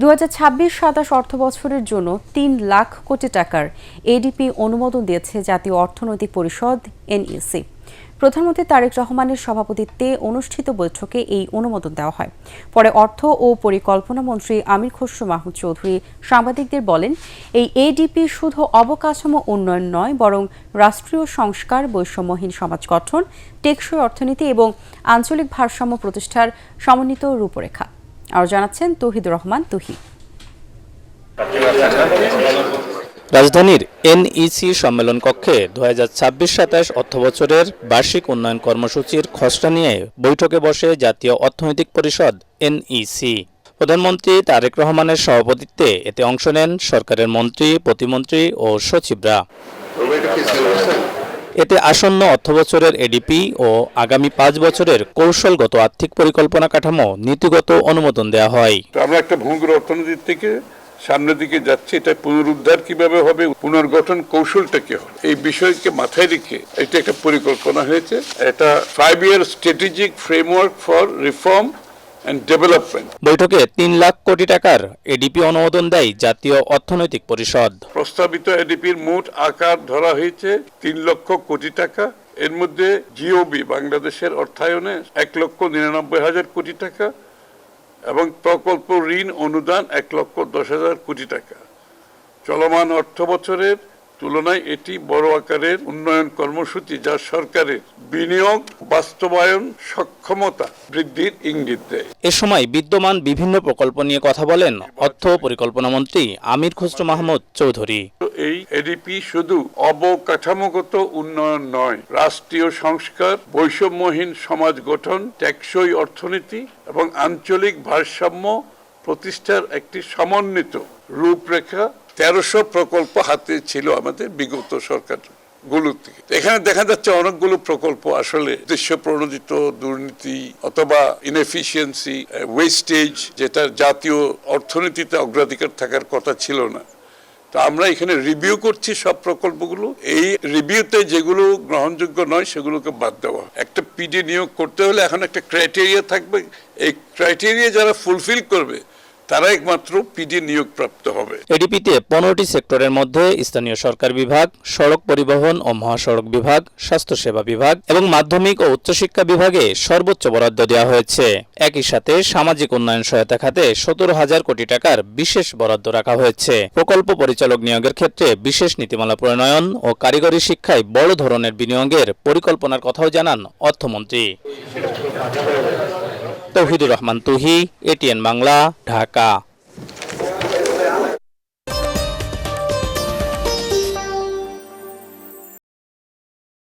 2026-27 অর্থবছরের জন্য 3 লাখ কোটি টাকার এডিপি অনুমোদন দিয়েছে জাতীয় অর্থনৈতিক পরিষদ এনইসি। প্রধানমন্ত্রী তারেক রহমানের সভাপতিত্বে অনুষ্ঠিত বৈঠকে এই অনুমোদন দেওয়া হয়। পরে অর্থ ও পরিকল্পনা মন্ত্রী আমির খসরু মাহমুদ চৌধুরী সাংবাদিকদের বলেন, এই এডিপি শুধু অবকাঠামো উন্নয়ন নয়, বরং রাষ্ট্রীয় সংস্কার, বৈষম্যহীন সমাজ গঠন, টেকসই অর্থনীতি এবং আঞ্চলিক ভারসাম্য প্রতিষ্ঠার সমন্বিত রূপরেখা। আর জানাচ্ছেন তৌহিদুর রহমান তুহি। রাজধানীর এনইসি সম্মেলন কক্ষে 2026-27 অর্থবছরের বার্ষিক উন্নয়ন কর্মসূচির খসড়া নিয়ে বৈঠকে বসে জাতীয় অর্থনৈতিক পরিষদ এনইসি। প্রধানমন্ত্রী তারেক রহমানের সভাপতিত্বে এতে অংশ নেন সরকারের মন্ত্রী, প্রতিমন্ত্রী ও সচিবরা। এতে আসন্ন অর্থবছরের এডিপি ও আগামী 5 বছরের কৌশলগত আর্থিক পরিকল্পনা কাঠামো নীতিগত অনুমোদন দেওয়া হয়। আমরা একটা ভঙ্গুর অর্থনীতি থেকে সামনের দিকে যাচ্ছে, এটা পুনরুদ্ধার কিভাবে হবে, পুনর্গঠন কৌশলটা কি হবে, এই বিষয়কে মাথায় রেখে এটা একটা পরিকল্পনা হয়েছে। এটা 5-year strategic framework for reform and development. বৈঠকে 3 লাখ কোটি টাকার এডিপি অনুমোদন দেয় জাতীয় অর্থনৈতিক পরিষদ। প্রস্তাবিত এডিপির মোট আকার ধরা হয়েছে 3 লক্ষ কোটি টাকা। এর মধ্যে জিওবি বাংলাদেশের অর্থায়নে 1,99,000 কোটি টাকা এবং প্রকল্প ঋণ অনুদান 1,10,000 কোটি টাকা। চলমান অর্থ বছরের তুলনায় এটি বড় আকারের উন্নয়ন কর্মসূচি, যা সরকারের বিনিয়োগ বাস্তবায়ন সক্ষমতা বৃদ্ধির ইঙ্গিত দেয়। এ সময় বিদ্যমান বিভিন্ন প্রকল্প নিয়ে কথা বলেন অর্থ পরিকল্পনা মন্ত্রী আমির খসরু মাহমুদ চৌধুরী। এই এডিপি শুধু অবকাঠামোগত উন্নয়ন নয়, রাষ্ট্রীয় সংস্কার, বৈষম্যহীন সমাজ গঠন, টেকসই অর্থনীতি এবং আঞ্চলিক ভারসাম্য প্রতিষ্ঠার একটি সমন্বিত রূপরেখা। 1300 প্রকল্প হাতে ছিল আমাদের বিগত সরকার গুলো থেকে। এখানে দেখা যাচ্ছে অনেকগুলো প্রকল্প আসলে উদ্দেশ্য প্রণোদিত দুর্নীতি অথবা ইনএফিসিয়েন্সি, ওয়েস্টেজ, যেটা জাতীয় অর্থনীতিতে অগ্রাধিকার থাকার কথা ছিল না। তো আমরা এখানে রিভিউ করছি সব প্রকল্পগুলো। এই রিভিউতে যেগুলো গ্রহণযোগ্য নয় সেগুলোকে বাদ দেওয়া। একটা পিডি নিয়োগ করতে হলে এখন একটা ক্রাইটেরিয়া থাকবে, এই ক্রাইটেরিয়া যারা ফুলফিল করবে তারা একমাত্র পিডি নিয়োগ প্রাপ্ত হবে। এডিপিতে 15টি সেক্টরের মধ্যে স্থানীয় সরকার বিভাগ, সড়ক পরিবহন ও মহাসড়ক বিভাগ, স্বাস্থ্যসেবা বিভাগ এবং মাধ্যমিক ও উচ্চশিক্ষা বিভাগে সর্বোচ্চ বরাদ্দ দেওয়া হয়েছে। একই সাথে সামাজিক উন্নয়ন সহায়তা খাতে 17,000 কোটি টাকার বিশেষ বরাদ্দ রাখা হয়েছে। প্রকল্প পরিচালক নিয়োগের ক্ষেত্রে বিশেষ নীতিমালা প্রণয়ন ও কারিগরি শিক্ষায় বড় ধরনের বিনিয়োগের পরিকল্পনার কথাও জানান অর্থমন্ত্রী। তৌহিদুর রহমান তুহি, এটিএন বাংলা, ঢাকা।